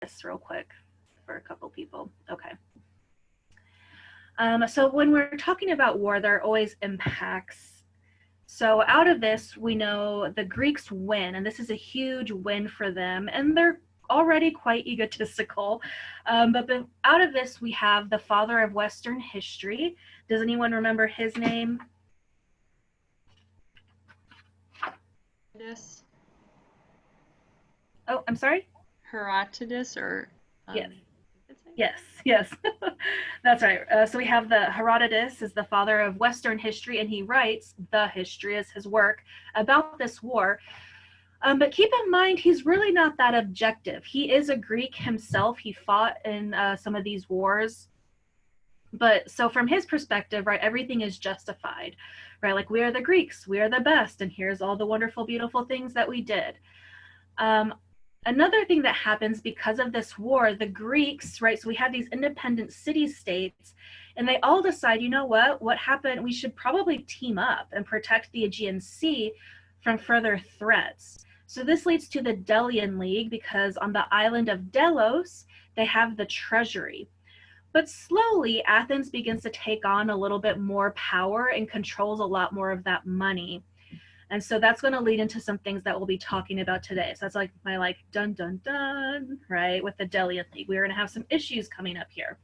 this real quick for a couple people. Okay. So when we're talking about war, there are always impacts. So out of this, we know the Greeks win, and this is a huge win for them, and they're already quite egotistical. But out of this, we have the father of Western history. Does anyone remember his name? Oh, I'm sorry? Herodotus or Yes. Yes. That's right. So we have the Herodotus is the father of Western history, and he writes the history as his work about this war. But keep in mind, he's really not that objective. He is a Greek himself. He fought in some of these wars. But so from his perspective, right, everything is justified, right? Like, we are the Greeks, we are the best, and here's all the wonderful, beautiful things that we did. Another thing that happens because of this war, the Greeks, right, so we had these independent city-states, and they all decide, you know what happened? We should probably team up and protect the Aegean Sea from further threats. So this leads to the Delian League, because on the island of Delos, they have the treasury. But slowly, Athens begins to take on a little bit more power and controls a lot more of that money. And so that's going to lead into some things that we'll be talking about today. So that's like my dun dun dun, right, with the Delian League. We're going to have some issues coming up here.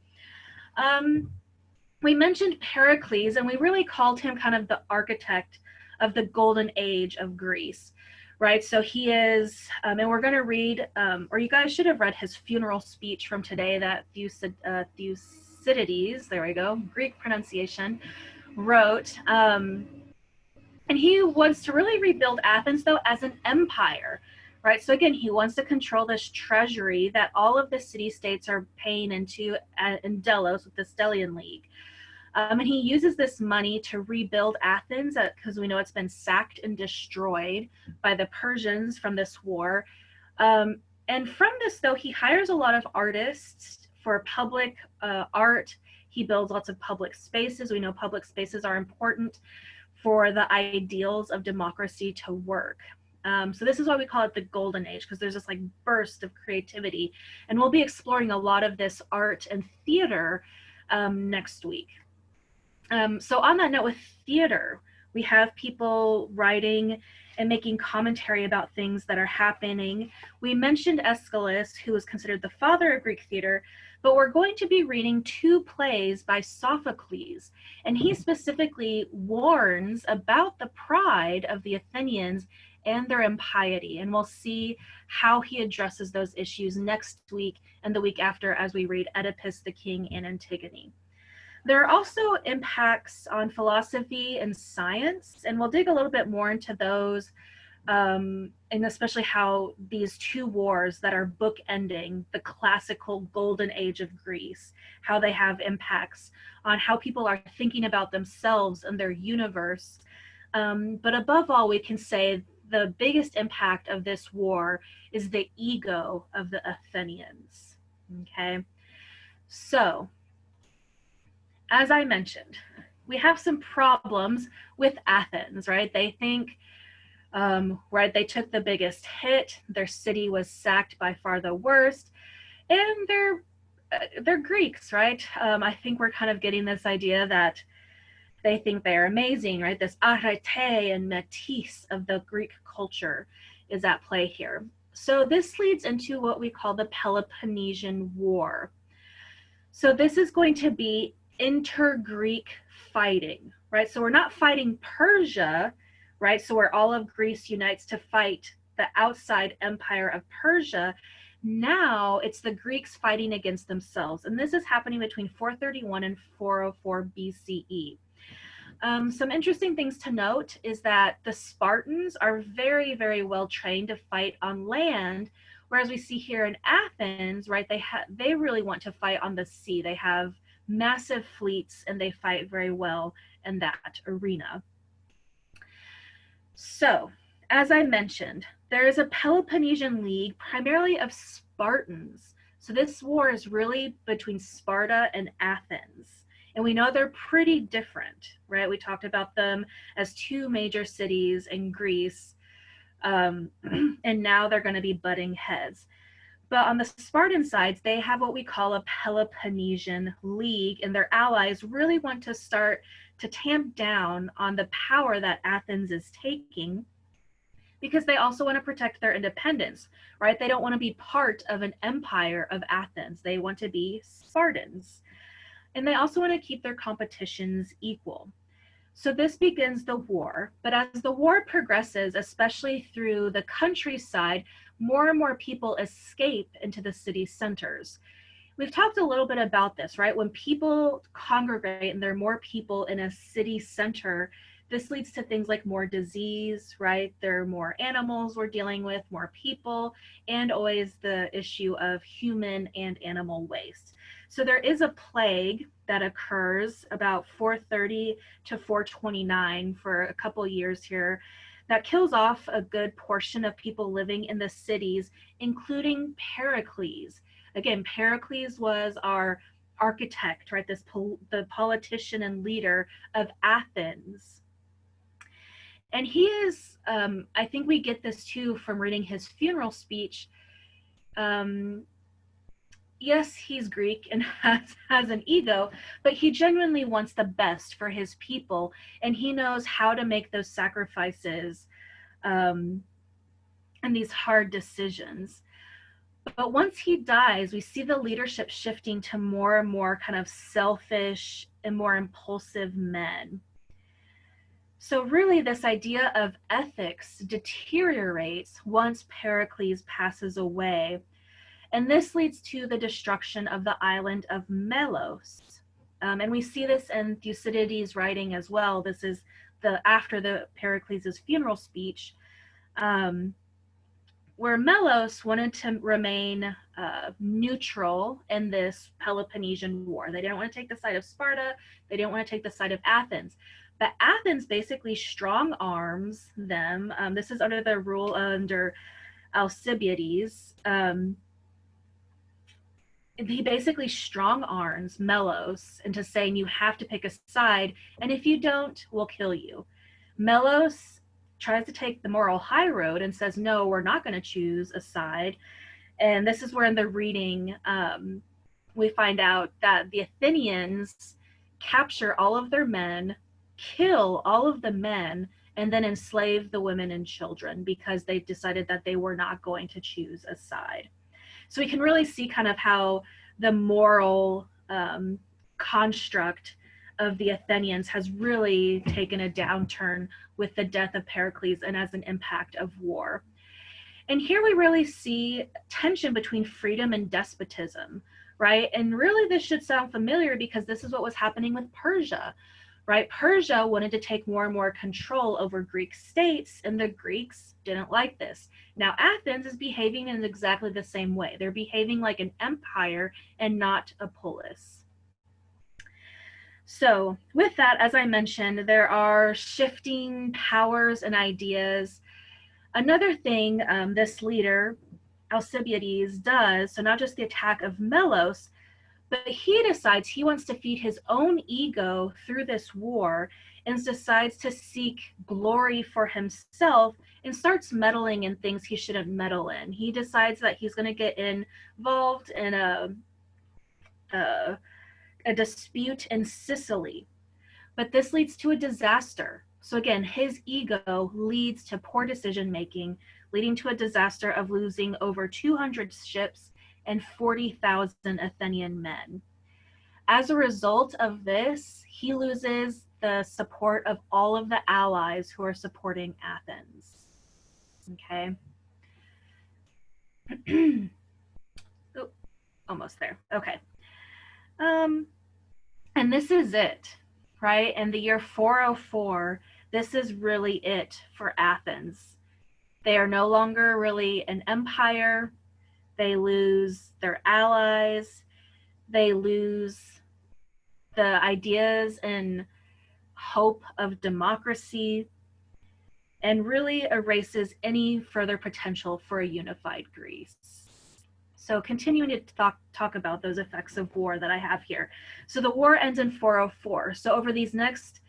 We mentioned Pericles, and we really called him kind of the architect of the golden age of Greece, right? So he is, and we're going to read, or you guys should have read his funeral speech from today that Thucydides, there we go, Greek pronunciation, wrote. And he wants to really rebuild Athens, though, as an empire, right? So again, he wants to control this treasury that all of the city-states are paying into in Delos with this Delian League. And he uses this money to rebuild Athens because we know it's been sacked and destroyed by the Persians from this war. And from this, though, he hires a lot of artists for public art. He builds lots of public spaces. We know public spaces are important for the ideals of democracy to work. So this is why we call it the golden age, because there's this like burst of creativity. And we'll be exploring a lot of this art and theater next week. So on that note, with theater, we have people writing and making commentary about things that are happening. We mentioned Aeschylus, who is considered the father of Greek theater, but we're going to be reading two plays by Sophocles, and he specifically warns about the pride of the Athenians and their impiety, and we'll see how he addresses those issues next week and the week after as we read Oedipus the King and Antigone. There are also impacts on philosophy and science, and we'll dig a little bit more into those, and especially how these two wars that are bookending the classical golden age of Greece, how they have impacts on how people are thinking about themselves and their universe. But above all, we can say the biggest impact of this war is the ego of the Athenians. Okay, so as I mentioned, we have some problems with Athens, right? They think, right, they took the biggest hit. Their city was sacked by far the worst, and they're Greeks, right? I think we're kind of getting this idea that they think they're amazing, right? This arete and metis of the Greek culture is at play here. So this leads into what we call the Peloponnesian War. So this is going to be inter-Greek fighting, right? So we're not fighting Persia, right? So where all of Greece unites to fight the outside empire of Persia. Now it's the Greeks fighting against themselves. And this is happening between 431 and 404 BCE. Some interesting things to note is that the Spartans are very, very well trained to fight on land, whereas we see here in Athens, right, they really want to fight on the sea. They have massive fleets and they fight very well in that arena. So, as I mentioned, there is a Peloponnesian League primarily of Spartans. So this war is really between Sparta and Athens. And we know they're pretty different, right? We talked about them as two major cities in Greece, and now they're going to be butting heads. But on the Spartan sides, they have what we call a Peloponnesian League, and their allies really want to start to tamp down on the power that Athens is taking, because they also want to protect their independence, right? They don't want to be part of an empire of Athens. They want to be Spartans. And they also want to keep their competitions equal. So this begins the war, but as the war progresses, especially through the countryside, more and more people escape into the city centers. We've talked a little bit about this, right? When people congregate and there are more people in a city center, this leads to things like more disease, right? There are more animals we're dealing with, more people, and always the issue of human and animal waste. So there is a plague that occurs about 430 to 429 for a couple years here that kills off a good portion of people living in the cities, including Pericles. Again, Pericles was our architect, right? The politician and leader of Athens. And he is, I think we get this too from reading his funeral speech. Yes, he's Greek and has an ego, but he genuinely wants the best for his people, and he knows how to make those sacrifices and these hard decisions. But once he dies, we see the leadership shifting to more and more kind of selfish and more impulsive men. So really this idea of ethics deteriorates once Pericles passes away. And this leads to the destruction of the island of Melos. And we see this in Thucydides' writing as well. This is after the Pericles' funeral speech, where Melos wanted to remain neutral in this Peloponnesian War. They didn't want to take the side of Sparta. They didn't want to take the side of Athens. But Athens basically strong arms them. This is under the rule under Alcibiades. He basically strong arms Melos into saying you have to pick a side, and if you don't, we'll kill you. Melos tries to take the moral high road and says, no, we're not going to choose a side. And this is where in the reading we find out that the Athenians capture all of their men, kill all of the men, and then enslave the women and children because they decided that they were not going to choose a side. So we can really see kind of how the moral construct of the Athenians has really taken a downturn with the death of Pericles and as an impact of war. And here we really see tension between freedom and despotism, right? And really this should sound familiar because this is what was happening with Persia, right? Persia wanted to take more and more control over Greek states, and the Greeks didn't like this. Now Athens is behaving in exactly the same way. They're behaving like an empire and not a polis. So with that, as I mentioned, there are shifting powers and ideas. Another thing this leader, Alcibiades, does, so not just the attack of Melos, but he decides he wants to feed his own ego through this war and decides to seek glory for himself and starts meddling in things he shouldn't meddle in. He decides that he's going to get involved in a dispute in Sicily. But this leads to a disaster. So again, his ego leads to poor decision making, leading to a disaster of losing over 200 ships and 40,000 Athenian men. As a result of this, he loses the support of all of the allies who are supporting Athens. Okay. Oh, almost there. Okay. And this is it, right? In the year 404, this is really it for Athens. They are no longer really an empire. They lose their allies. They lose the ideas and hope of democracy, and really erases any further potential for a unified Greece. So continuing to talk about those effects of war that I have here. So the war ends in 404. So over these next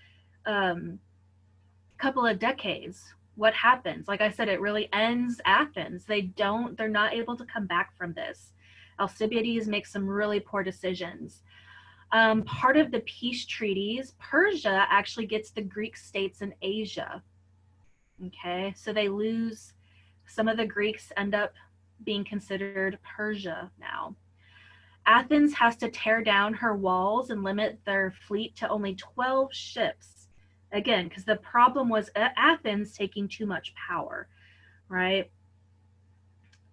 couple of decades, what happens? Like I said, it really ends Athens. They're not able to come back from this. Alcibiades makes some really poor decisions. Part of the peace treaties, Persia actually gets the Greek states in Asia. Okay, so they lose, some of the Greeks end up being considered Persia now. Athens has to tear down her walls and limit their fleet to only 12 ships. Again, because the problem was Athens taking too much power, right?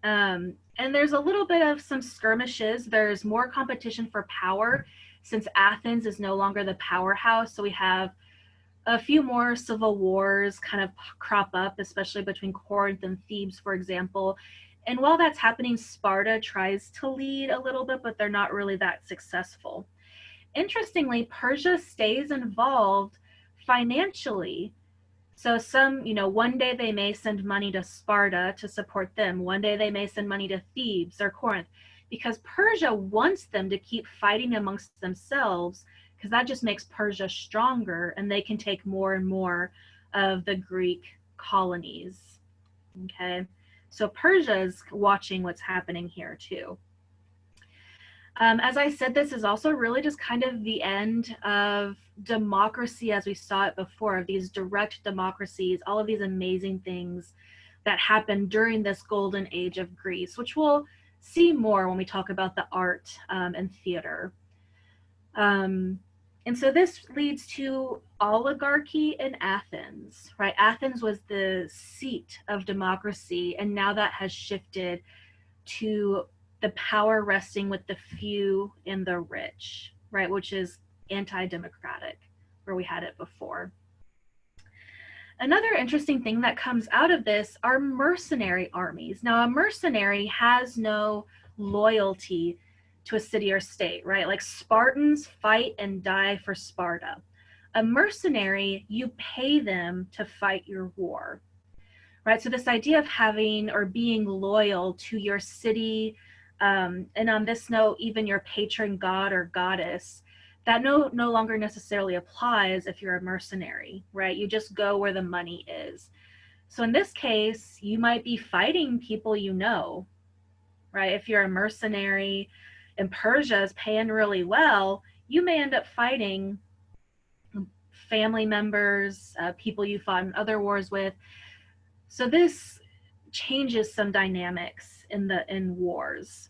And there's a little bit of some skirmishes. There's more competition for power since Athens is no longer the powerhouse. So we have a few more civil wars kind of crop up, especially between Corinth and Thebes, for example. And while that's happening, Sparta tries to lead a little bit, but they're not really that successful. Interestingly, Persia stays involved financially. So one day they may send money to Sparta to support them. One day they may send money to Thebes or Corinth, because Persia wants them to keep fighting amongst themselves, because that just makes Persia stronger and they can take more and more of the Greek colonies. Okay, so Persia's watching what's happening here too. As I said, this is also really just kind of the end of democracy as we saw it before, of these direct democracies, all of these amazing things that happened during this golden age of Greece, which we'll see more when we talk about the art and theater. And so this leads to oligarchy in Athens, right? Athens was the seat of democracy, and now that has shifted to the power resting with the few and the rich, right? Which is anti-democratic, where we had it before. Another interesting thing that comes out of this are mercenary armies. Now, a mercenary has no loyalty to a city or state, right? Like Spartans fight and die for Sparta. A mercenary, you pay them to fight your war, right? So this idea of having or being loyal to your city, and on this note, even your patron god or goddess, that no longer necessarily applies if you're a mercenary, right? You just go where the money is. So in this case, you might be fighting people you know, right? If you're a mercenary and Persia is paying really well, you may end up fighting family members, people you fought in other wars with. So this changes some dynamics in wars.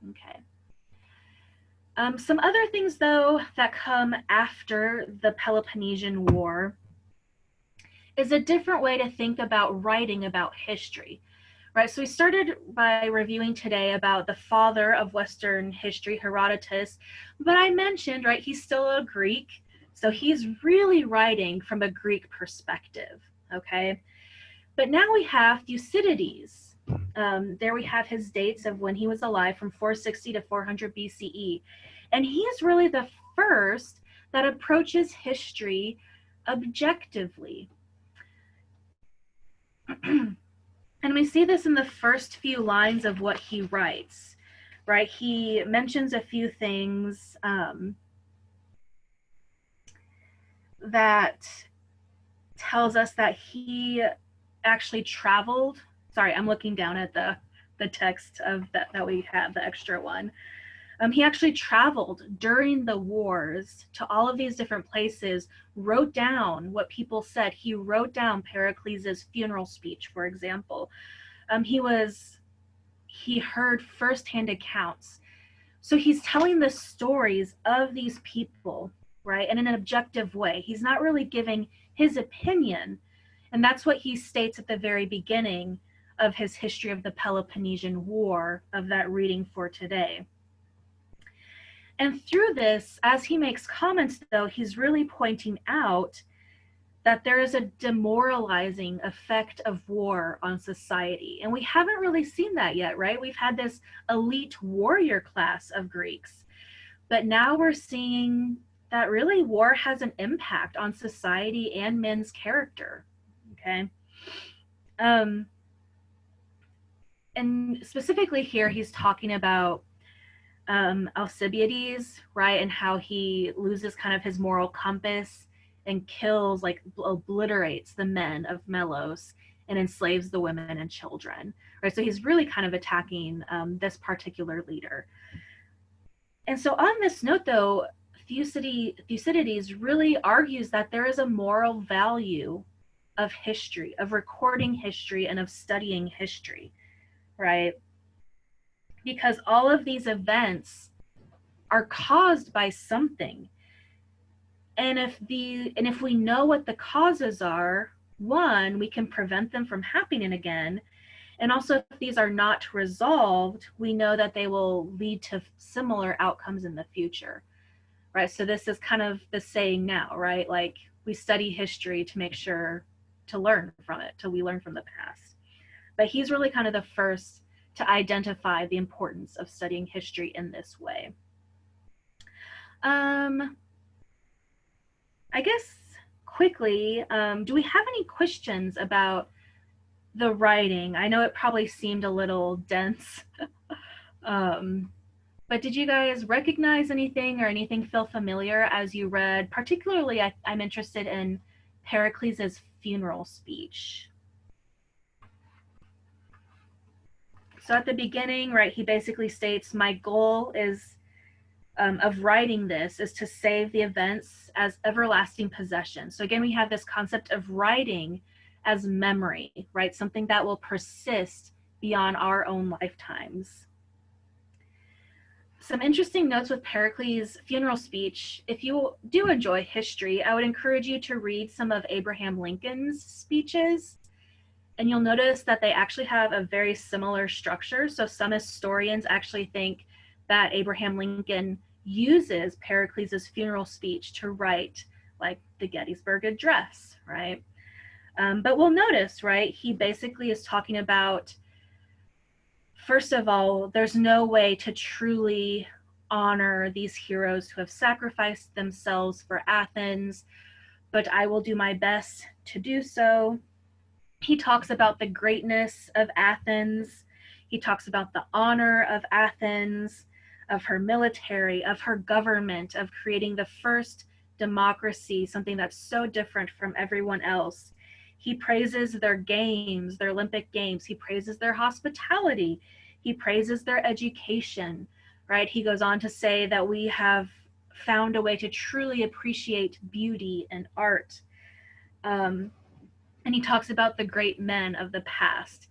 Okay. Some other things, though, that come after the Peloponnesian War is a different way to think about writing about history, right? So we started by reviewing today about the father of Western history, Herodotus, but I mentioned, right, he's still a Greek, so he's really writing from a Greek perspective, okay? But now we have Thucydides. There we have his dates of when he was alive, from 460 to 400 BCE. And he's really the first that approaches history objectively. And we see this in the first few lines of what he writes, right? He mentions a few things that tells us that he actually traveled. Sorry, I'm looking down at the text of that we have, the extra one. He actually traveled during the wars to all of these different places, wrote down what people said. He wrote down Pericles' funeral speech, for example. He heard firsthand accounts. So he's telling the stories of these people, right, in an objective way. He's not really giving his opinion. And that's what he states at the very beginning of his History of the Peloponnesian War, of that reading for today. And through this, as he makes comments, though, he's really pointing out that there is a demoralizing effect of war on society. And we haven't really seen that yet, right? We've had this elite warrior class of Greeks, but now we're seeing that really war has an impact on society and men's character, okay? And specifically here, he's talking about Alcibiades, right, and how he loses kind of his moral compass and kills, like obliterates the men of Melos and enslaves the women and children, right? So he's really kind of attacking this particular leader. And so on this note, though, Thucydides really argues that there is a moral value of history, of recording history and of studying history, right? Because all of these events are caused by something. And if we know what the causes are, one, we can prevent them from happening again. And also, if these are not resolved, we know that they will lead to similar outcomes in the future, right? So this is kind of the saying now, right? Like, we study history to make sure to learn from it, till we learn from the past. But he's really kind of the first to identify the importance of studying history in this way. I guess quickly, do we have any questions about the writing? I know it probably seemed a little dense, but did you guys recognize anything or anything feel familiar as you read? Particularly, I'm interested in Pericles' funeral speech. So at the beginning, right, he basically states, my goal is of writing this is to save the events as everlasting possession. So again, we have this concept of writing as memory, right? Something that will persist beyond our own lifetimes. Some interesting notes with Pericles' funeral speech. If you do enjoy history, I would encourage you to read some of Abraham Lincoln's speeches. And you'll notice that they actually have a very similar structure. So some historians actually think that Abraham Lincoln uses Pericles' funeral speech to write like the Gettysburg Address, right? But we'll notice, right, he basically is talking about, first of all, there's no way to truly honor these heroes who have sacrificed themselves for Athens, but I will do my best to do so. He talks about the greatness of Athens. He talks about the honor of Athens, of her military, of her government, of creating the first democracy, something that's so different from everyone else. He praises their games, their Olympic Games. He praises their hospitality. He praises their education, right? He goes on to say that we have found a way to truly appreciate beauty and art. And he talks about the great men of the past.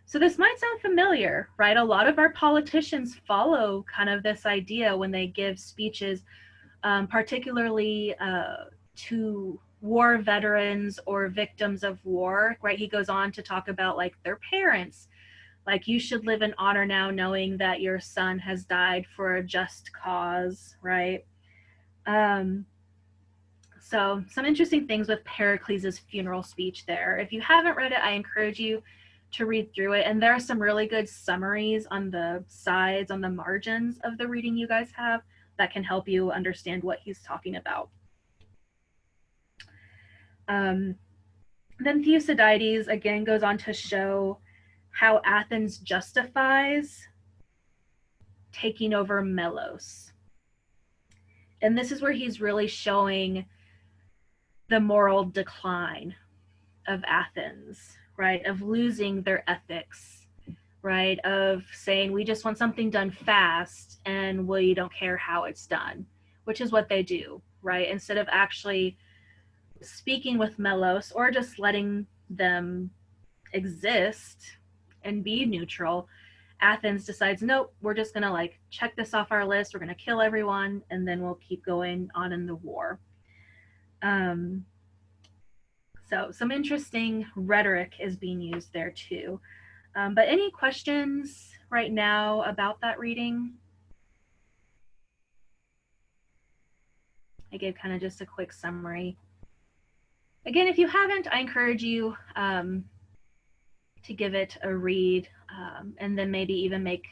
So this might sound familiar, right? A lot of our politicians follow kind of this idea when they give speeches, particularly to war veterans or victims of war, right? He goes on to talk about like their parents, like you should live in honor now knowing that your son has died for a just cause, right? So some interesting things with Pericles' funeral speech there. If you haven't read it, I encourage you to read through it. And there are some really good summaries on the sides, on the margins of the reading you guys have that can help you understand what he's talking about. Then Thucydides again goes on to show how Athens justifies taking over Melos. And this is where he's really showing the moral decline of Athens, right? Of losing their ethics, right? Of saying, we just want something done fast and we don't care how it's done, which is what they do, right? Instead of actually speaking with Melos or just letting them exist and be neutral, Athens decides, nope, we're just gonna like check this off our list. We're gonna kill everyone and then we'll keep going on in the war. So some interesting rhetoric is being used there too. But any questions right now about that reading? I gave kind of just a quick summary. Again, if you haven't, I encourage you to give it a read and then maybe even make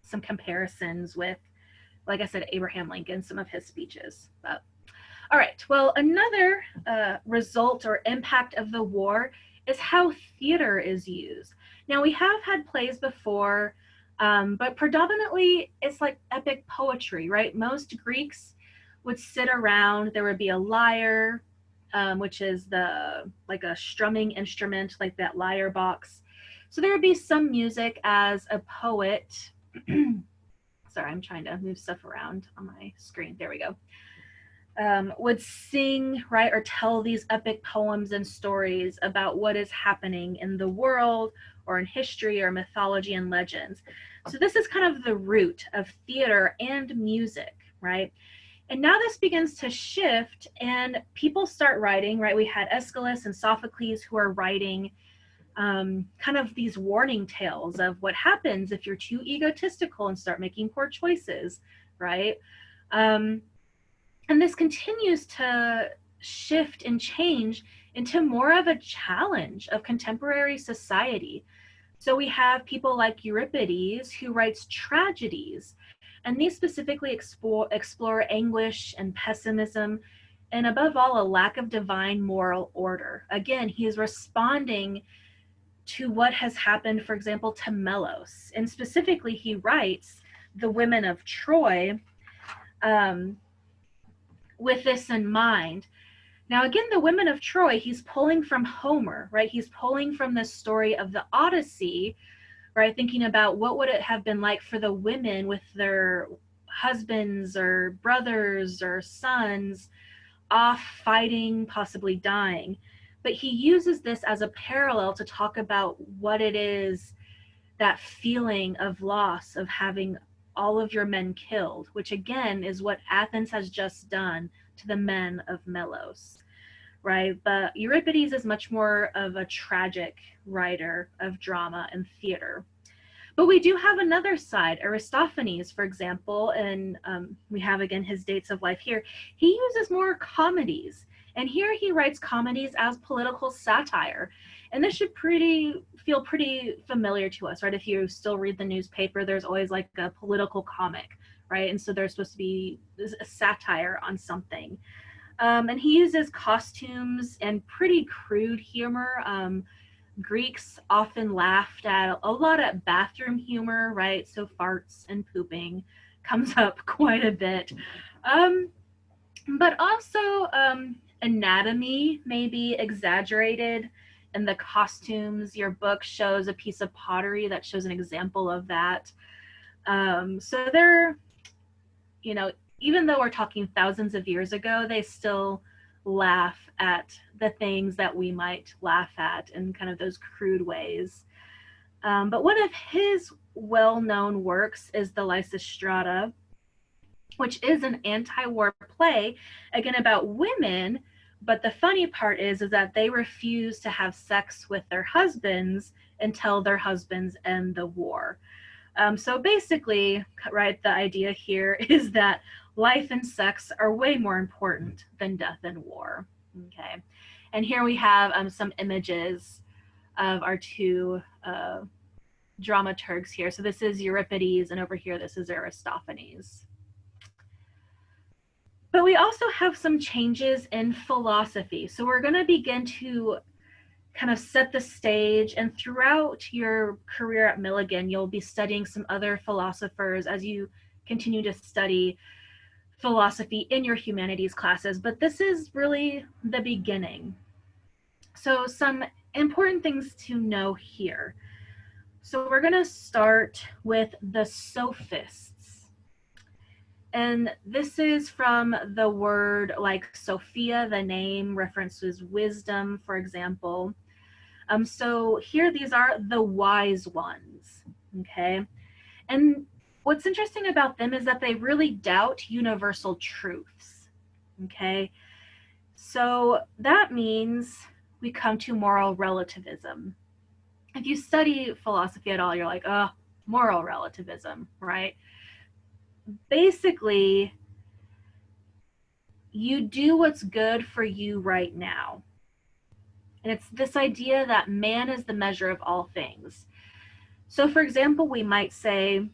some comparisons with, like I said, Abraham Lincoln, some of his speeches. But all right, well, another result or impact of the war is how theater is used. Now, we have had plays before, but predominantly it's like epic poetry, right? Most Greeks would sit around, there would be a lyre, which is like a strumming instrument, like that lyre box. So there would be some music as a poet. Sorry, I'm trying to move stuff around on my screen. There we go. Would sing, right, or tell these epic poems and stories about what is happening in the world or in history or mythology and legends. So this is kind of the root of theater and music, right? And now this begins to shift and people start writing, right? We had Aeschylus and Sophocles who are writing kind of these warning tales of what happens if you're too egotistical and start making poor choices, right? And this continues to shift and change into more of a challenge of contemporary society. So we have people like Euripides who writes tragedies, and these specifically explore anguish and pessimism, and above all, a lack of divine moral order. Again, he is responding to what has happened, for example, to Melos. And specifically, he writes the women of Troy with this in mind. Now, again, the women of Troy, he's pulling from Homer, right? He's pulling from the story of the Odyssey, right? Thinking about what would it have been like for the women with their husbands or brothers or sons off fighting, possibly dying. But he uses this as a parallel to talk about what it is, that feeling of loss of having all of your men killed, which again is what Athens has just done to the men of Melos, right? But Euripides is much more of a tragic writer of drama and theater. But we do have another side. Aristophanes, for example, and we have again his dates of life here. He uses more comedies. And here he writes comedies as political satire. And this should feel pretty familiar to us, right? If you still read the newspaper, there's always like a political comic, right? And so there's supposed to be a satire on something. And he uses costumes and pretty crude humor. Greeks often laughed at a lot of bathroom humor, right? So farts and pooping comes up quite a bit. But also anatomy may be exaggerated in the costumes. Your book shows a piece of pottery that shows an example of that. So they're, even though we're talking thousands of years ago, they still laugh at the things that we might laugh at in kind of those crude ways. But one of his well-known works is the Lysistrata, which is an anti-war play, again, about women. But the funny part is that they refuse to have sex with their husbands until their husbands end the war. So basically, right, the idea here is that life and sex are way more important than death and war. Okay. And here we have some images of our two dramaturgs here. So this is Euripides, and over here, this is Aristophanes. But we also have some changes in philosophy. So we're going to begin to kind of set the stage, and throughout your career at Milligan, you'll be studying some other philosophers as you continue to study philosophy in your humanities classes, but this is really the beginning. So some important things to know here. So we're going to start with the sophists. And this is from the word like Sophia, the name references wisdom, for example. So here, these are the wise ones, okay? And what's interesting about them is that they really doubt universal truths, okay? So that means we come to moral relativism. If you study philosophy at all, you're like, oh, moral relativism, right? Basically, you do what's good for you right now. And it's this idea that man is the measure of all things. So for example, we might say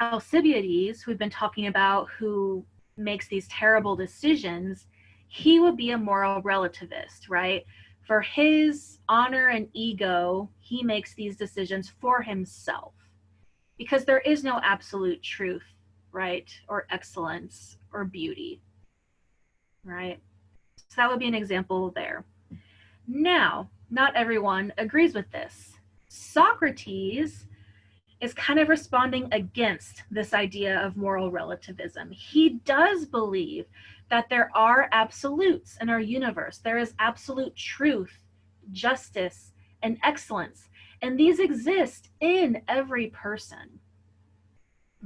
Alcibiades, who we've been talking about, who makes these terrible decisions, he would be a moral relativist, right? For his honor and ego, he makes these decisions for himself because there is no absolute truth, right? Or excellence or beauty, right? So that would be an example there. Now, not everyone agrees with this. Socrates is kind of responding against this idea of moral relativism. He does believe that there are absolutes in our universe. There is absolute truth, justice, and excellence, and these exist in every person.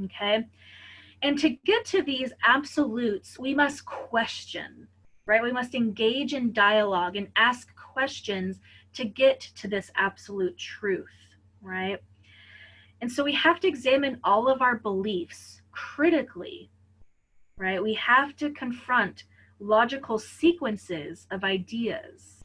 Okay? And to get to these absolutes, we must question, right? We must engage in dialogue and ask questions to get to this absolute truth, right? And so we have to examine all of our beliefs critically, right? We have to confront logical sequences of ideas.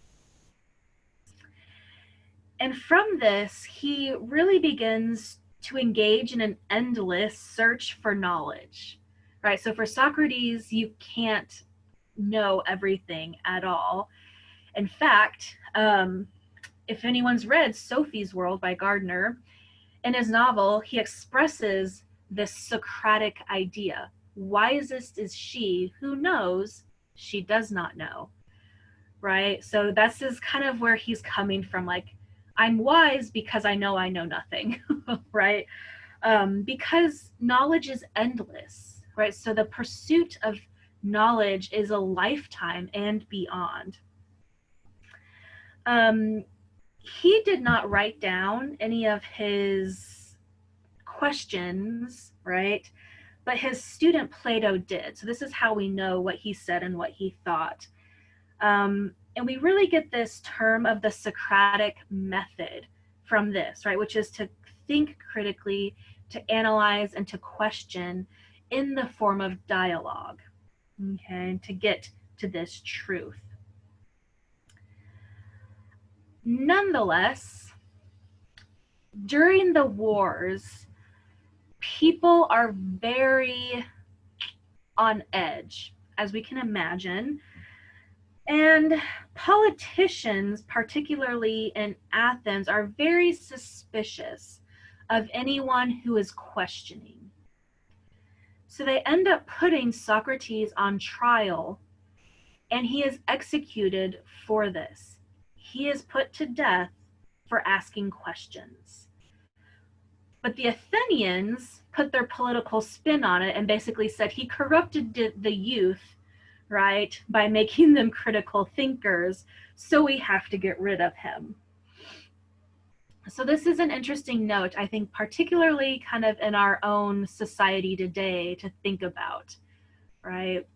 And from this, he really begins to engage in an endless search for knowledge, right? So for Socrates, you can't know everything at all. In fact, if anyone's read Sophie's World by Gardner, in his novel, he expresses this Socratic idea. Wisest is she who knows she does not know, right? So that's is kind of where he's coming from, like, I'm wise because I know nothing, right? Because knowledge is endless, right? So the pursuit of knowledge is a lifetime and beyond. He did not write down any of his questions, right? But his student Plato did. So this is how we know what he said and what he thought. And we really get this term of the Socratic method from this, right? Which is to think critically, to analyze, and to question in the form of dialogue, okay, to get to this truth. Nonetheless, during the wars, people are very on edge, as we can imagine. And politicians, particularly in Athens, are very suspicious of anyone who is questioning. So they end up putting Socrates on trial, and he is executed for this. He is put to death for asking questions. But the Athenians put their political spin on it and basically said he corrupted the youth, right, by making them critical thinkers, so we have to get rid of him. So this is an interesting note, I think, particularly kind of in our own society today to think about, right?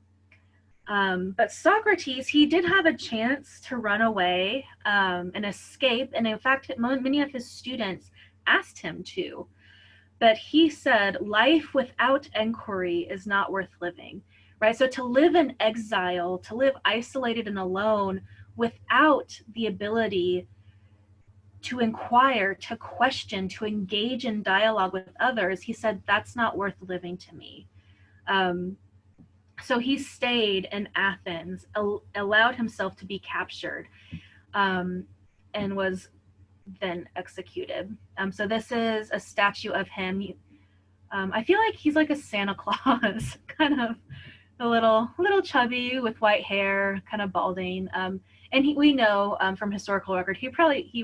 But Socrates, he did have a chance to run away and escape. And in fact, many of his students asked him to. But he said, life without inquiry is not worth living, right? So to live in exile, to live isolated and alone without the ability to inquire, to question, to engage in dialogue with others, he said, that's not worth living to me. So he stayed in Athens, allowed himself to be captured, and was then executed. So this is a statue of him. I feel like he's like a Santa Claus, kind of a little chubby with white hair, kind of balding. And we know from historical record, he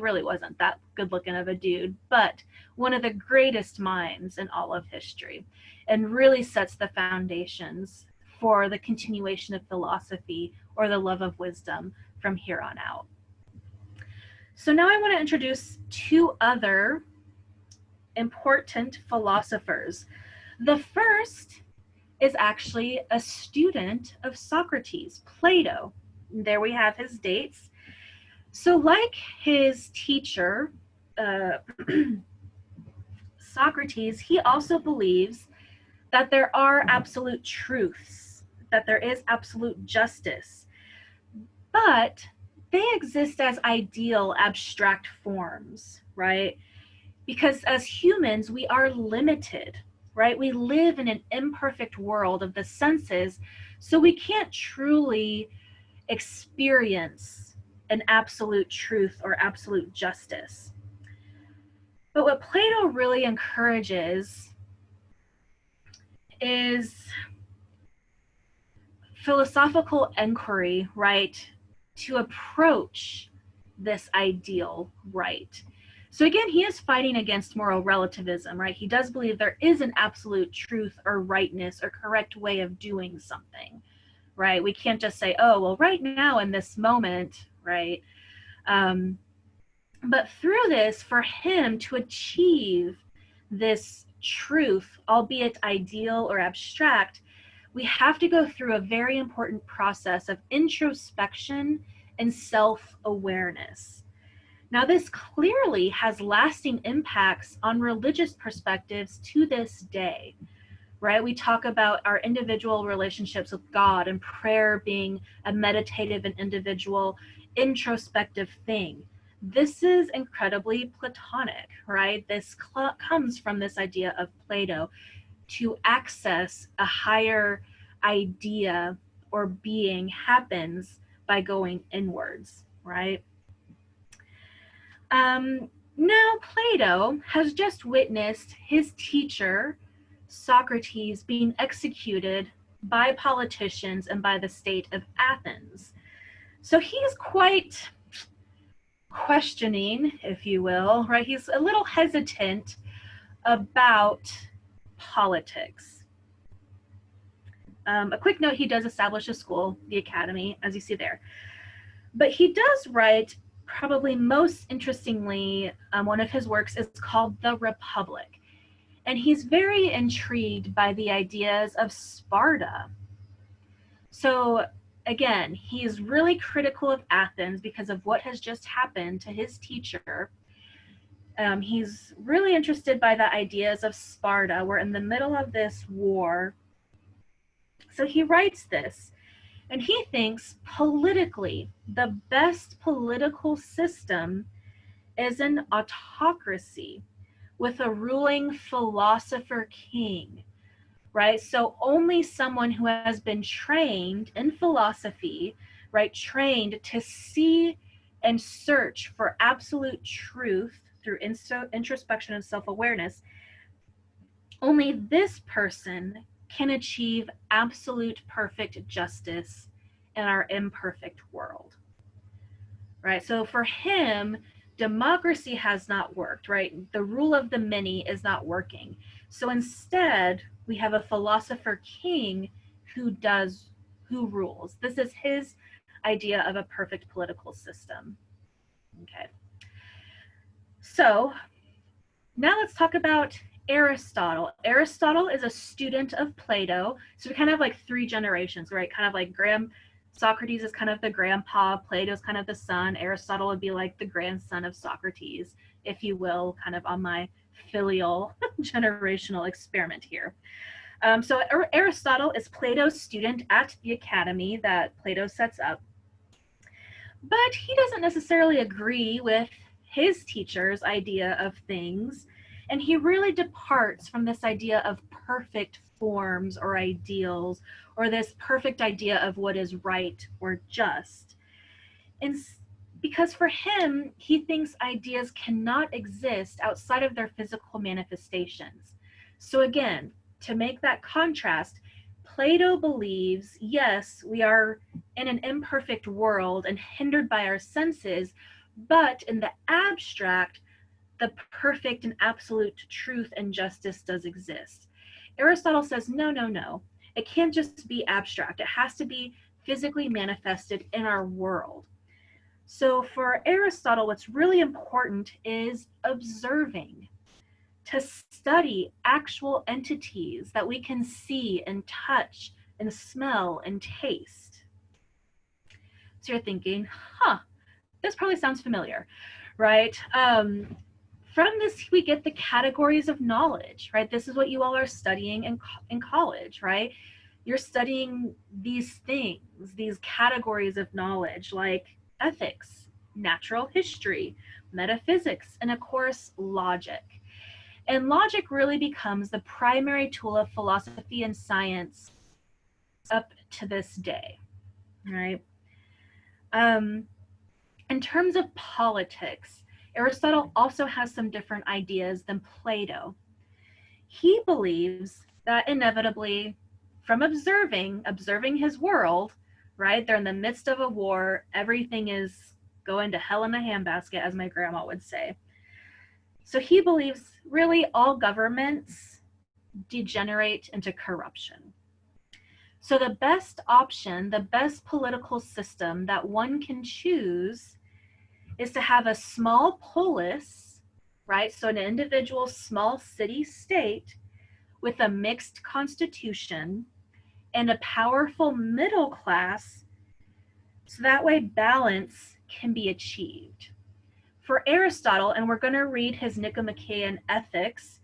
really wasn't that good looking of a dude, but one of the greatest minds in all of history, and really sets the foundations for the continuation of philosophy or the love of wisdom from here on out. So now I want to introduce two other important philosophers. The first is actually a student of Socrates, Plato. There we have his dates. So like his teacher, Socrates, he also believes that there are absolute truths, that there is absolute justice, but they exist as ideal abstract forms, right? Because as humans, we are limited, right? We live in an imperfect world of the senses, so we can't truly experience an absolute truth or absolute justice. But what Plato really encourages is philosophical inquiry, right, to approach this ideal, right? So again, he is fighting against moral relativism, right? He does believe there is an absolute truth or rightness or correct way of doing something, right? We can't just say, oh, well, right now in this moment, right? But through this, for him to achieve this truth, albeit ideal or abstract, we have to go through a very important process of introspection and self-awareness. Now, this clearly has lasting impacts on religious perspectives to this day, right? We talk about our individual relationships with God and prayer being a meditative and individual introspective thing. This is incredibly Platonic, right? This comes from this idea of Plato, to access a higher idea or being happens by going inwards, right? Now, Plato has just witnessed his teacher, Socrates, being executed by politicians and by the state of Athens. So he's quite questioning, if you will, right? He's a little hesitant about politics. A quick note, he does establish a school, the Academy, as you see there. But he does write, probably most interestingly, one of his works is called The Republic. And he's very intrigued by the ideas of Sparta. So again, he's really critical of Athens because of what has just happened to his teacher. He's really interested by the ideas of Sparta. We're in the middle of this war. So he writes this, and he thinks politically, the best political system is an autocracy with a ruling philosopher king, right? So only someone who has been trained in philosophy, right, trained to see and search for absolute truth through introspection and self-awareness, only this person can achieve absolute perfect justice in our imperfect world, right? So for him, democracy has not worked, right? The rule of the many is not working. So instead, we have a philosopher king who rules. This is his idea of a perfect political system. Okay. So now let's talk about Aristotle. Aristotle is a student of Plato. So we kind of have like three generations, right? Kind of like Socrates is kind of the grandpa, Plato's kind of the son, Aristotle would be like the grandson of Socrates, if you will, kind of on my filial generational experiment here. So Aristotle is Plato's student at the academy that Plato sets up, but he doesn't necessarily agree with his teacher's idea of things, and he really departs from this idea of perfect forms or ideals, or this perfect idea of what is right or just. And because for him, he thinks ideas cannot exist outside of their physical manifestations. So again, to make that contrast, Plato believes, yes, we are in an imperfect world and hindered by our senses, but in the abstract, the perfect and absolute truth and justice does exist. Aristotle says, no, no, no. It can't just be abstract. It has to be physically manifested in our world. So for Aristotle, what's really important is observing, to study actual entities that we can see and touch and smell and taste. So you're thinking, this probably sounds familiar, right? From this, we get the categories of knowledge, right? This is what you all are studying in college, right? You're studying these things, these categories of knowledge like ethics, natural history, metaphysics, and of course, logic. And logic really becomes the primary tool of philosophy and science up to this day, right? In terms of politics, Aristotle also has some different ideas than Plato. He believes that inevitably from observing his world, right? They're in the midst of a war. Everything is going to hell in a handbasket, as my grandma would say. So he believes really all governments degenerate into corruption. So the best option, the best political system that one can choose is to have a small polis, right? So an individual small city state with a mixed constitution and a powerful middle class, so that way balance can be achieved. For Aristotle, and we're going to read his Nicomachean Ethics,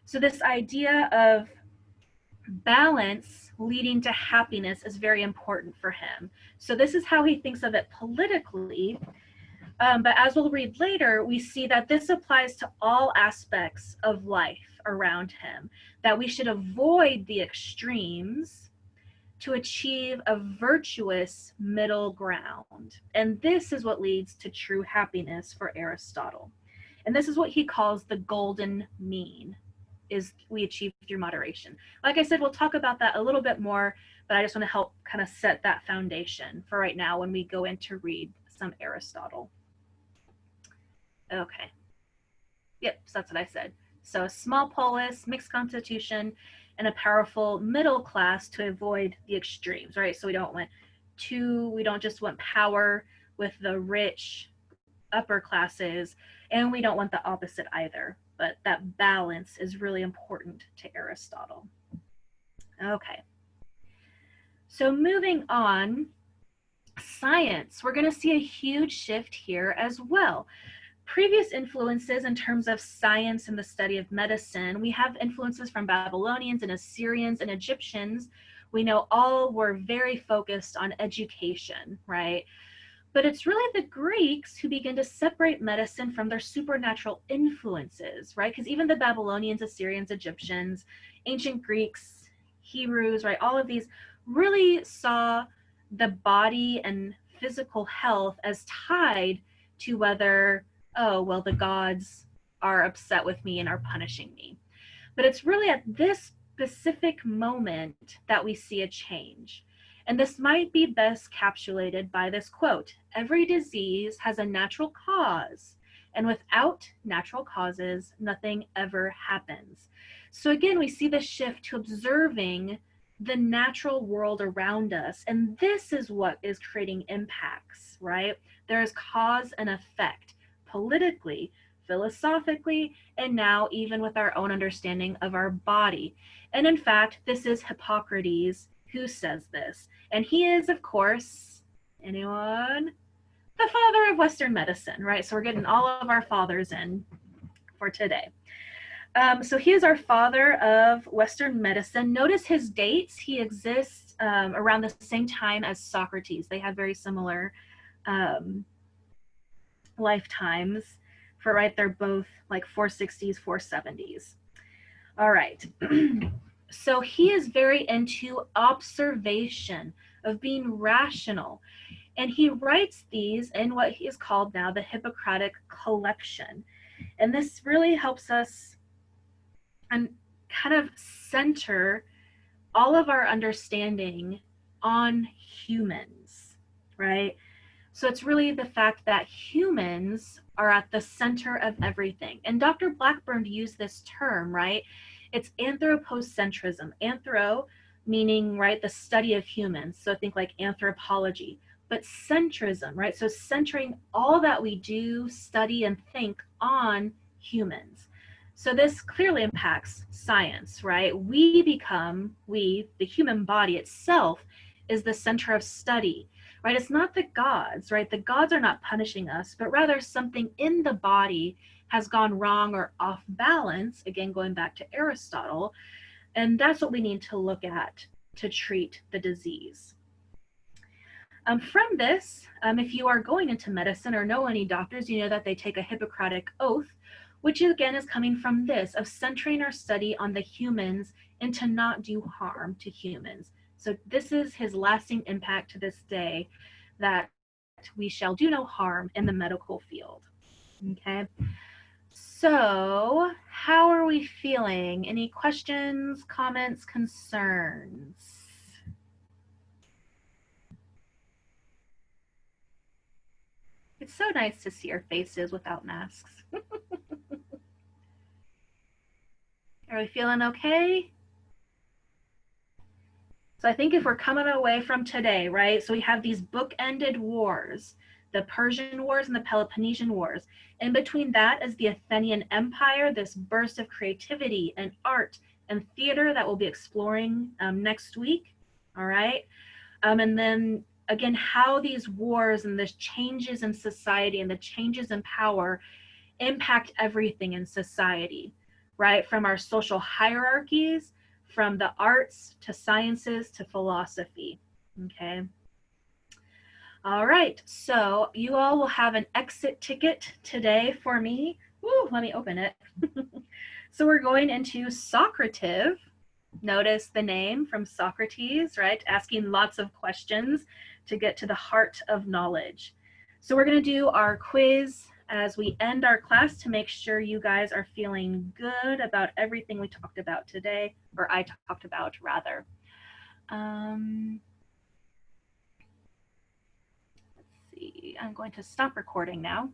so this idea of balance leading to happiness is very important for him. So this is how he thinks of it politically. But as we'll read later, we see that this applies to all aspects of life around him, that we should avoid the extremes to achieve a virtuous middle ground. And this is what leads to true happiness for Aristotle. And this is what he calls the golden mean, is we achieve through moderation. Like I said, we'll talk about that a little bit more, but I just want to help kind of set that foundation for right now when we go in to read some Aristotle. Okay. Yep, so that's what I said. So a small polis, mixed constitution, and a powerful middle class to avoid the extremes, right? So we don't just want power with the rich upper classes, and we don't want the opposite either. But that balance is really important to Aristotle. Okay. So moving on, science. We're going to see a huge shift here as well. Previous influences in terms of science and the study of medicine, we have influences from Babylonians and Assyrians and Egyptians. We know all were very focused on education, right? But it's really the Greeks who begin to separate medicine from their supernatural influences, right? Because even the Babylonians, Assyrians, Egyptians, ancient Greeks, Hebrews, right? All of these really saw the body and physical health as tied to whether, oh, well, the gods are upset with me and are punishing me. But it's really at this specific moment that we see a change. And this might be best capsulated by this quote: every disease has a natural cause, and without natural causes, nothing ever happens. So again, we see the shift to observing the natural world around us. And this is what is creating impacts, right? There is cause and effect politically, philosophically, and now even with our own understanding of our body. And in fact, this is Hippocrates who says this. And he is, of course, anyone? The father of Western medicine, right? So we're getting all of our fathers in for today. So he is our father of Western medicine. Notice his dates. He exists around the same time as Socrates. They have very similar lifetimes for, right? They're both like 460s, 470s. All right. So he is very into observation, of being rational. And he writes these in what he is called now the Hippocratic Collection. And this really helps us and kind of center all of our understanding on humans, right? So it's really the fact that humans are at the center of everything. And Dr. Blackburn used this term, right? It's anthropocentrism. Anthro meaning, right, the study of humans. So think like anthropology, but centrism, right? So centering all that we do, study, and think on humans. So this clearly impacts science, right? The human body itself is the center of study, right? It's not the gods, right? The gods are not punishing us, but rather something in the body has gone wrong or off balance, again, going back to Aristotle, and that's what we need to look at to treat the disease. From this, if you are going into medicine or know any doctors, you know that they take a Hippocratic oath, which again is coming from this, of centering our study on the humans and to not do harm to humans. So this is his lasting impact to this day, that we shall do no harm in the medical field. Okay. So, how are we feeling? Any questions, comments, concerns? It's so nice to see our faces without masks. Are we feeling okay? So I think if we're coming away from today, right? So we have these book-ended wars, the Persian Wars and the Peloponnesian Wars. In between that is the Athenian Empire, this burst of creativity and art and theater that we'll be exploring next week. All right. And then again, how these wars and the changes in society and the changes in power impact everything in society, right? From our social hierarchies, from the arts to sciences to philosophy. Okay. All right. So you all will have an exit ticket today for me. Woo, let me open it. So we're going into Socrative. Notice the name from Socrates, right? Asking lots of questions to get to the heart of knowledge. So we're going to do our quiz as we end our class to make sure you guys are feeling good about everything we talked about today, or I talked about rather. Let's see, I'm going to stop recording now.